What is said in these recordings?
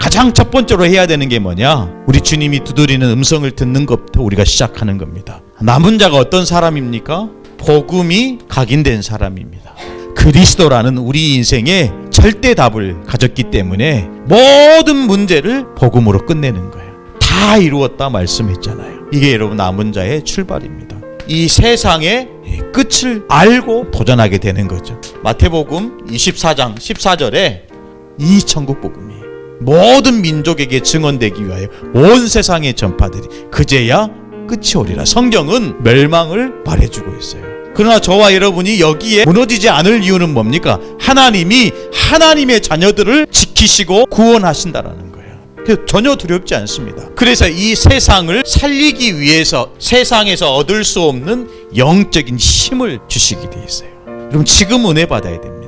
가장 첫 번째로 해야 되는 게 뭐냐? 우리 주님이 두드리는 음성을 듣는 것부터 우리가 시작하는 겁니다. 남은 자가 어떤 사람입니까? 복음이 각인된 사람입니다. 그리스도라는 우리 인생의 절대 답을 가졌기 때문에 모든 문제를 복음으로 끝내는 거예요. 다 이루었다 말씀했잖아요. 이게 여러분 남은 자의 출발입니다. 이 세상의 끝을 알고 도전하게 되는 거죠. 마태복음 24장 14절에 이 천국 복음이 모든 민족에게 증언되기 위하여 온 세상에 전파되리 그제야 끝이 오리라. 성경은 멸망을 말해주고 있어요. 그러나 저와 여러분이 여기에 무너지지 않을 이유는 뭡니까? 하나님이 하나님의 자녀들을 지키시고 구원하신다라는 거예요. 전혀 두렵지 않습니다. 그래서 이 세상을 살리기 위해서 세상에서 얻을 수 없는 영적인 힘을 주시게 돼 있어요. 여러분 지금 은혜 받아야 됩니다.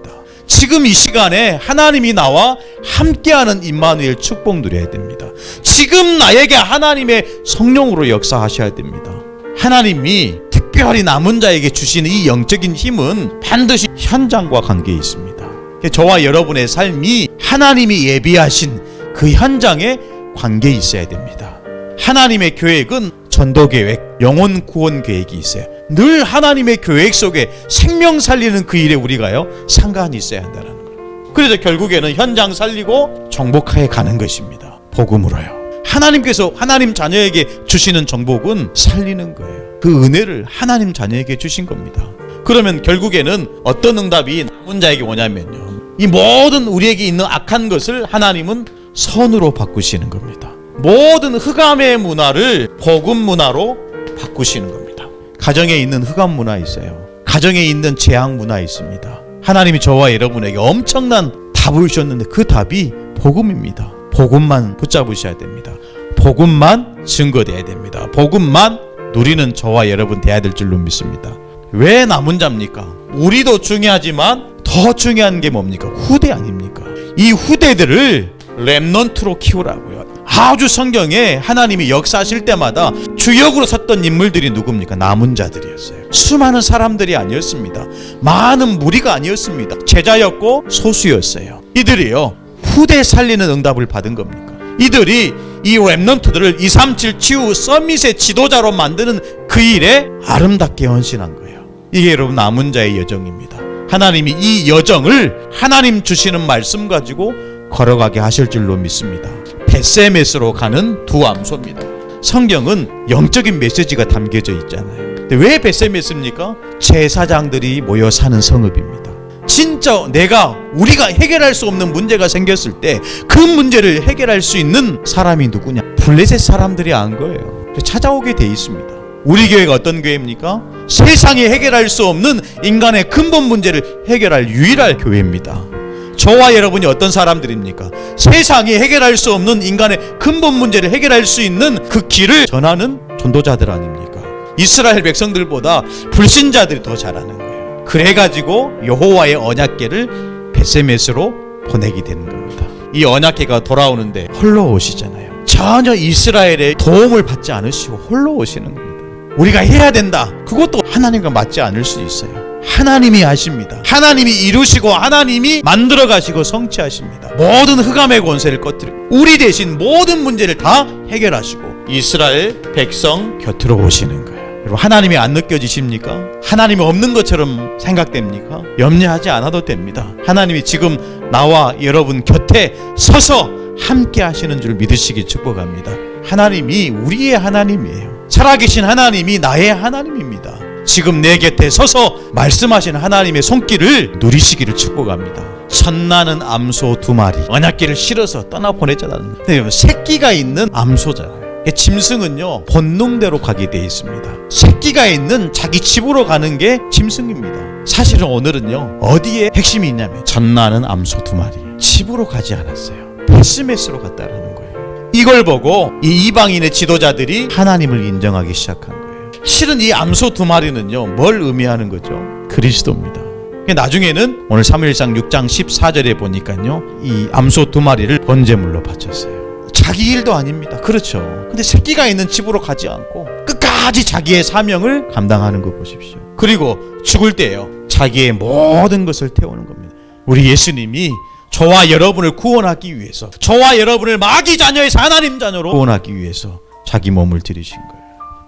지금 이 시간에 하나님이 나와 함께하는 임마누엘 축복 누려야 됩니다. 지금 나에게 하나님의 성령으로 역사하셔야 됩니다. 하나님이 특별히 남은 자에게 주시는 이 영적인 힘은 반드시 현장과 관계에 있습니다. 저와 여러분의 삶이 하나님이 예비하신 그 현장에 관계에 있어야 됩니다. 하나님의 계획은 전도 계획, 영혼 구원 계획이 있어요. 늘 하나님의 계획 속에 생명 살리는 그 일에 우리가요 상관이 있어야 한다는 거예요. 그래서 결국에는 현장 살리고 정복하에 가는 것입니다. 복음으로요. 하나님께서 하나님 자녀에게 주시는 정복은 살리는 거예요. 그 은혜를 하나님 자녀에게 주신 겁니다. 그러면 결국에는 어떤 응답이 남은 자에게 오냐면요, 이 모든 우리에게 있는 악한 것을 하나님은 선으로 바꾸시는 겁니다. 모든 흑암의 문화를 복음 문화로 바꾸시는 겁니다. 가정에 있는 흑암 문화 있어요. 가정에 있는 재앙 문화 있습니다. 하나님이 저와 여러분에게 엄청난 답을 주셨는데 그 답이 복음입니다. 복음만 붙잡으셔야 됩니다. 복음만 증거돼야 됩니다. 복음만 누리는 저와 여러분 돼야 될 줄로 믿습니다. 왜 남은 자입니까? 우리도 중요하지만 더 중요한 게 뭡니까? 후대 아닙니까? 이 후대들을 렘넌트로 키우라고요. 아주 성경에 하나님이 역사하실 때마다 주역으로 섰던 인물들이 누굽니까? 남은 자들이었어요. 수많은 사람들이 아니었습니다. 많은 무리가 아니었습니다. 제자였고 소수였어요. 이들이요 후대 살리는 응답을 받은 겁니까? 이들이 이 렘넌트들을 237 치유 서밋의 지도자로 만드는 그 일에 아름답게 헌신한 거예요. 이게 여러분 남은 자의 여정입니다. 하나님이 이 여정을 하나님 주시는 말씀 가지고 걸어가게 하실 줄로 믿습니다. 벳세메스로 가는 두 암소입니다. 성경은 영적인 메시지가 담겨져 있잖아요. 근데 왜 벳세메스입니까? 제사장들이 모여 사는 성읍입니다. 진짜 우리가 해결할 수 없는 문제가 생겼을 때 그 문제를 해결할 수 있는 사람이 누구냐? 블레셋 사람들이 안 거예요. 찾아오게 돼 있습니다. 우리 교회가 어떤 교회입니까? 세상에 해결할 수 없는 인간의 근본 문제를 해결할 유일한 교회입니다. 저와 여러분이 어떤 사람들입니까? 세상이 해결할 수 없는 인간의 근본 문제를 해결할 수 있는 그 길을 전하는 전도자들 아닙니까? 이스라엘 백성들보다 불신자들이 더 잘하는 거예요. 그래가지고 여호와의 언약궤를 벳세메스로 보내게 되는 겁니다. 이 언약궤가 돌아오는데 홀로 오시잖아요. 전혀 이스라엘의 도움을 받지 않으시고 홀로 오시는 겁니다. 우리가 해야 된다. 그것도 하나님과 맞지 않을 수 있어요. 하나님이 하십니다. 하나님이 이루시고 하나님이 만들어 가시고 성취하십니다. 모든 흑암의 권세를 꺼뜨리고 우리 대신 모든 문제를 다 해결하시고 이스라엘 백성 곁으로 오시는 거예요. 여러분 하나님이 안 느껴지십니까? 하나님이 없는 것처럼 생각됩니까? 염려하지 않아도 됩니다. 하나님이 지금 나와 여러분 곁에 서서 함께 하시는 줄 믿으시길 축복합니다. 하나님이 우리의 하나님이에요. 살아계신 하나님이 나의 하나님입니다. 지금 내 곁에 서서 말씀하신 하나님의 손길을 누리시기를 축복합니다. 첫나는 암소 2마리 언약궤를 실어서 떠나보내잖아요. 새끼가 있는 암소잖아요. 짐승은요 본능대로 가게 돼 있습니다. 새끼가 있는 자기 집으로 가는 게 짐승입니다. 사실은 오늘은요 어디에 핵심이 있냐면 첫나는 암소 2마리 집으로 가지 않았어요. 벳세메스로 갔다라는 거예요. 이걸 보고 이 이방인의 지도자들이 하나님을 인정하기 시작한 거예요. 실은 이 암소 2마리는요 뭘 의미하는 거죠? 그리스도입니다. 나중에는 오늘 사무엘상 6장 14절에 보니까요 이 암소 2마리를 번제물로 바쳤어요. 자기 일도 아닙니다. 그렇죠. 근데 새끼가 있는 집으로 가지 않고 끝까지 자기의 사명을 감당하는 거 보십시오. 그리고 죽을 때요 자기의 모든 것을 태우는 겁니다. 우리 예수님이 저와 여러분을 구원하기 위해서, 저와 여러분을 마귀 자녀에서 하나님 자녀로 구원하기 위해서 자기 몸을 들이신 거예요.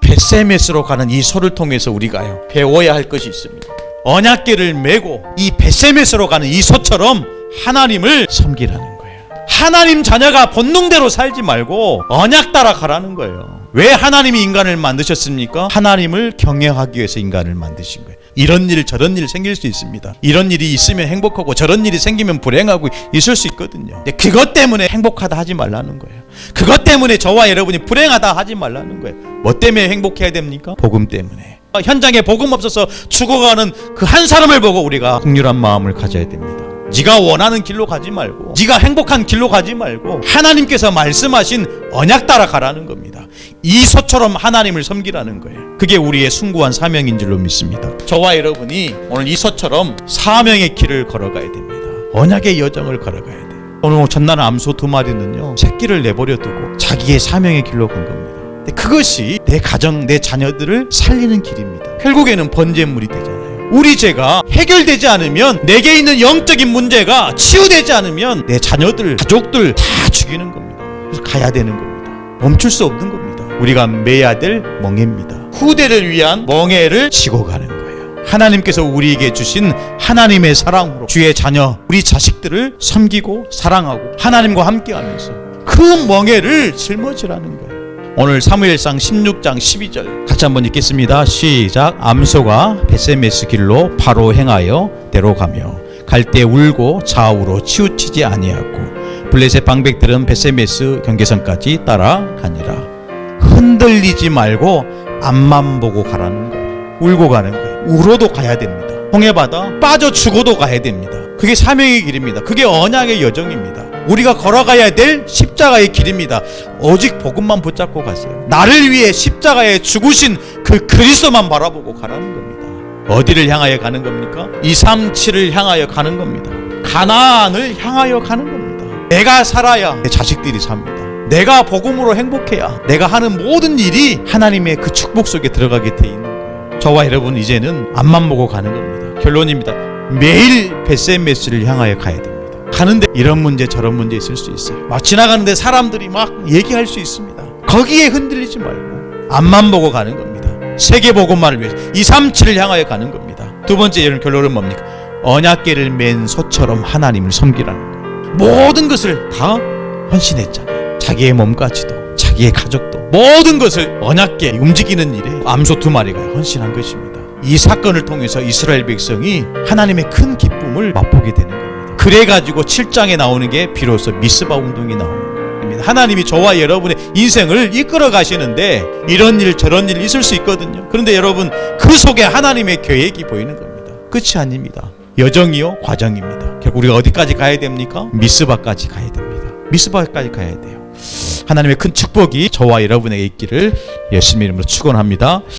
벳세메스로 가는 이 소를 통해서 우리가요 배워야 할 것이 있습니다. 언약궤를 메고 이 벳세메스로 가는 이 소처럼 하나님을 섬기라는 거예요. 하나님 자녀가 본능대로 살지 말고 언약 따라 가라는 거예요. 왜 하나님이 인간을 만드셨습니까? 하나님을 경외하기 위해서 인간을 만드신 거예요. 이런 일 저런 일 생길 수 있습니다. 이런 일이 있으면 행복하고 저런 일이 생기면 불행하고 있을 수 있거든요. 근데 그것 때문에 행복하다 하지 말라는 거예요. 그것 때문에 저와 여러분이 불행하다 하지 말라는 거예요. 뭐 때문에 행복해야 됩니까? 복음 때문에. 현장에 복음 없어서 죽어가는 그 한 사람을 보고 우리가 긍휼한 마음을 가져야 됩니다. 네가 원하는 길로 가지 말고, 네가 행복한 길로 가지 말고 하나님께서 말씀하신 언약 따라 가라는 겁니다. 이 소처럼 하나님을 섬기라는 거예요. 그게 우리의 숭고한 사명인 줄로 믿습니다. 저와 여러분이 오늘 이 소처럼 사명의 길을 걸어가야 됩니다. 언약의 여정을 걸어가야 돼요. 오늘 전날 암소 2마리는요 새끼를 내버려 두고 자기의 사명의 길로 간 겁니다. 근데 그것이 내 가정, 내 자녀들을 살리는 길입니다. 결국에는 번제물이 되잖아요. 우리 죄가 해결되지 않으면, 내게 있는 영적인 문제가 치유되지 않으면 내 자녀들, 가족들 다 죽이는 겁니다. 그래서 가야 되는 겁니다. 멈출 수 없는 겁니다. 우리가 매야 될 멍에입니다. 후대를 위한 멍에를 지고 가는 거예요. 하나님께서 우리에게 주신 하나님의 사랑으로 주의 자녀, 우리 자식들을 섬기고 사랑하고 하나님과 함께하면서 그 멍에를 짊어지라는 거예요. 오늘 사무엘상 16장 12절 같이 한번 읽겠습니다. 시작. 암소가 벳세메스 길로 바로 행하여 내려가며 갈 때 울고 좌우로 치우치지 아니하고 블레셋 방백들은 벳세메스 경계선까지 따라가니라. 흔들리지 말고 앞만 보고 가라는 거예요. 울고 가는 거예요. 울어도 가야 됩니다. 홍해바다 빠져 죽어도 가야 됩니다. 그게 사명의 길입니다. 그게 언약의 여정입니다. 우리가 걸어가야 될 십자가의 길입니다. 오직 복음만 붙잡고 가세요. 나를 위해 십자가에 죽으신 그 그리스도만 바라보고 가라는 겁니다. 어디를 향하여 가는 겁니까? 237을 향하여 가는 겁니다. 가나안을 향하여 가는 겁니다. 내가 살아야 내 자식들이 삽니다. 내가 복음으로 행복해야 내가 하는 모든 일이 하나님의 그 축복 속에 들어가게 돼 있는 거예요. 저와 여러분 이제는 앞만 보고 가는 겁니다. 결론입니다. 매일 벳세메스를 향하여 가야 됩니다. 가는데 이런 문제 저런 문제 있을 수 있어요. 막 지나가는데 사람들이 막 얘기할 수 있습니다. 거기에 흔들리지 말고 앞만 보고 가는 겁니다. 세계 복음만을 위해서 237을 향하여 가는 겁니다. 두 번째 이런 결론은 뭡니까? 언약궤를 맨 소처럼 하나님을 섬기라는 거예요. 모든 것을 다 헌신했잖아요. 자기의 몸까지도, 자기의 가족도, 모든 것을 언약궤 움직이는 일에 암소 2마리가 헌신한 것입니다. 이 사건을 통해서 이스라엘 백성이 하나님의 큰 기쁨을 맛보게 되는 겁니다. 그래가지고 7장에 나오는 게 비로소 미스바 운동이 나오는 겁니다. 하나님이 저와 여러분의 인생을 이끌어 가시는데 이런 일 저런 일 있을 수 있거든요. 그런데 여러분 그 속에 하나님의 계획이 보이는 겁니다. 끝이 아닙니다. 여정이요 과정입니다. 결국 우리가 어디까지 가야 됩니까? 미스바까지 가야 됩니다. 미스바까지 가야 돼요. 하나님의 큰 축복이 저와 여러분에게 있기를 예수님의 이름으로 축원합니다.